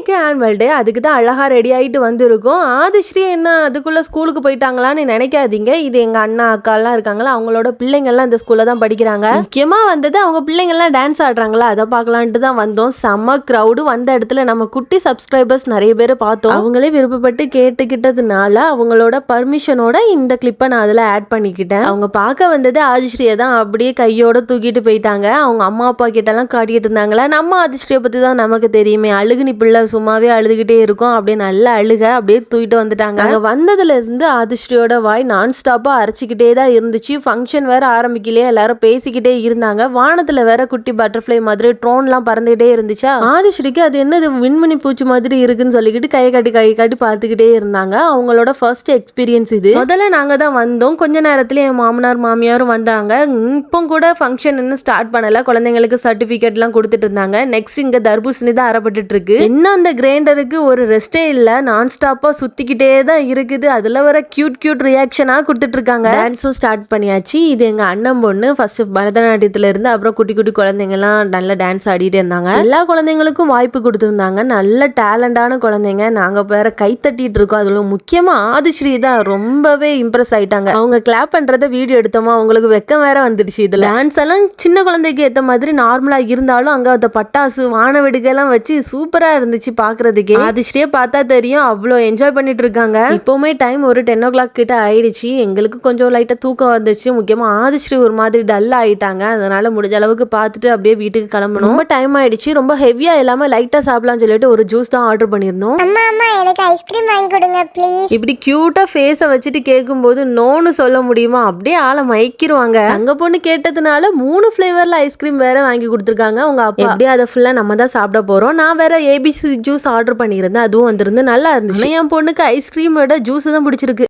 நாளைக்கு annual day, அதுக்கு தான் அழகா ரெடி ஆயிட்டு வந்திருக்கோம். ஆதிஸ்ரீ என்ன அதுக்குள்ள ஸ்கூலுக்கு போயிட்டாங்களான்னு நினைக்காதீங்க. இது எங்க அண்ணா அக்காலாம் இருக்காங்களா, அவங்களோட பிள்ளைங்கள்லாம் இந்த ஸ்கூல்ல தான் படிக்கிறாங்க. முக்கியமா வந்தது அவங்க பிள்ளைங்கள்லாம் டான்ஸ் ஆடுறாங்களா, அதை பார்க்கலான்ட்டு தான் வந்தோம். செம்ம க்ரௌடு. வந்த இடத்துல நம்ம குட்டி சப்ஸ்கிரைபர்ஸ் நிறைய பேர் பார்த்தோம். அவங்களே விருப்பப்பட்டு கேட்டுக்கிட்டதுனால அவங்களோட பர்மிஷனோட இந்த கிளிப்பை நான் அதில் ஆட் பண்ணிக்கிட்டேன். அவங்க பார்க்க வந்தது ஆதிஸ்ரீயை தான். அப்படியே கையோட தூக்கிட்டு போயிட்டாங்க. அவங்க அம்மா அப்பா கிட்டலாம் காட்டிட்டு இருந்தாங்களா. நம்ம ஆதிஸ்ரீயை பற்றி தான் நமக்கு தெரியுமே, அழுகுனி பிள்ளை சும்மாவே அழுதுகிட்டே இருக்கும். அப்படியே நல்லா அழுக அப்படியே தூக்கிட்டு வந்துட்டாங்க. அங்கே வந்ததுல இருந்து ஆதிஸ்ரீயோட வாய் நான் ஸ்டாப்பா அரைச்சிக்கிட்டே தான் இருந்துச்சு. ஃபங்க்ஷன் வேற ஆரம்பிக்கலையே, எல்லாரும் பேசிக்கிட்டே இருந்தாங்க. வானத்துல வேற குட்டி பட்டர்ஃப்ளை மாதிரி ட்ரோன்லாம் பறந்துகிட்டே இருந்துச்சா. ஆதிஸ்ரீக்கு அது என்னது விண்மணி பூச்சி மாதிரி இருக்குன்னு சொல்லிக்கிட்டு கை காட்டி பார்த்துக்கிட்டே இருந்தாங்க. அவங்களோட ஃபர்ஸ்ட் எக்ஸ்பீரியன்ஸ் இது. முதல்ல நாங்க தான் வந்தோம். கொஞ்ச நேரத்துல என் மாமனார் மாமியாரும் வந்தாங்க. இப்போ கூட ஃபங்க்ஷன் இன்னும் ஸ்டார்ட் பண்ணல. குழந்தைங்களுக்கு சர்டிபிகேட்லாம் கொடுத்துட்டு இருந்தாங்க. நெக்ஸ்ட் இங்க தர்பூசணி தான் அறப்பட்டு இருக்கு. இன்னும் அந்த கிரைண்டருக்கு ஒரு ரெஸ்டே இல்ல, நான் ஸ்டாப்பா சுத்திக்கிட்டே தான் இருக்குது. அதுல வர கியூட் ரியாக்ஷனா கொடுத்துட்டு இருக்காங்க. டான்ஸும் ஸ்டார்ட் பண்ணியாச்சு. இது எங்க அண்ணன் பொண்ணு. ஃபர்ஸ்ட் பரதநாட்டியத்துல இருந்து அப்புறம் குட்டி குழந்தைங்க எல்லாம் நல்லா டான்ஸ் ஆடிட்டே இருந்தாங்க. எல்லா குழந்தைங்களுக்கும் வாய்ப்பு கொடுத்துருந்தாங்க. நல்ல டேலண்டான குழந்தைங்க. நாங்க வேற கை தட்டிட்டு இருக்கோம். அதுல முக்கியமா ஆதிஸ்ரீ தான் ரொம்பவே இம்ப்ரெஸ் ஆயிட்டாங்க. அவங்க கிளாப் பண்றத வீடியோ எடுத்தோமா, அவங்களுக்கு வெக்கம் வேற வந்துடுச்சு. இதுல டான்ஸ் எல்லாம் சின்ன குழந்தைக்கு ஏத்த மாதிரி நார்மலா இருந்தாலும் அங்க அந்த பட்டாசு வான வெடிக்கையெல்லாம் வச்சு சூப்பரா இருந்துச்சு பாக்குறதுக்கு. ஆதிஸ்ரீயே பார்த்தா தெரியும், அவ்வளோ என்ஜாய் பண்ணிட்டு இருக்காங்க. இப்பவுமே டைம் ஒரு 10 o'clock கிட்ட ஆயிடுச்சு. எங்களுக்கு கொஞ்சம் லைட்டா தூக்கம் வந்துச்சு. முக்கியமா ஆதிஸ்ரீ ஒரு மாதிரி டல் ஆயிட்டாங்க. அதனால முடிஞ்ச அளவுக்கு பார்த்துட்டு அப்படியே வீட்டுக்கு கிளம்பணும். ரொம்ப டைம் ஆயிடுச்சு. ரொம்ப ஹெவியா இல்லாம லைட்டா சாப்பிடலாம்னு சொல்லிட்டு ஒரு ஜூஸ் தான் ஆர்டர் பண்ணிருந்தோம். எனக்கு ஐஸ்கிரீம் வாங்கி கொடுங்க ப்ளீஸ். இப்படி கியூட்டா ஃபேஸ வச்சுட்டு கேட்கும்போது நோன்னு சொல்ல முடியுமா? அப்படியே ஆளை மயக்கிருவாங்க. அங்க பொண்ணு கேட்டதுனால 3 ஃபிளேவர்ல ஐஸ்கிரீம் வேற வாங்கி கொடுத்துருக்காங்க. உங்க அப்பா அப்படியே அதை ஃபுல்லா நம்ம தான் சாப்பிட போறோம். நான் வேற ஏபிசி ஜூஸ் ஆர்டர் பண்ணியிருந்தேன். அதுவும் வந்திருந்து நல்லா இருந்துச்சு. என் பொண்ணுக்கு ஐஸ்கிரீமோட ஜூஸ் தான் பிடிச்சிருக்கு.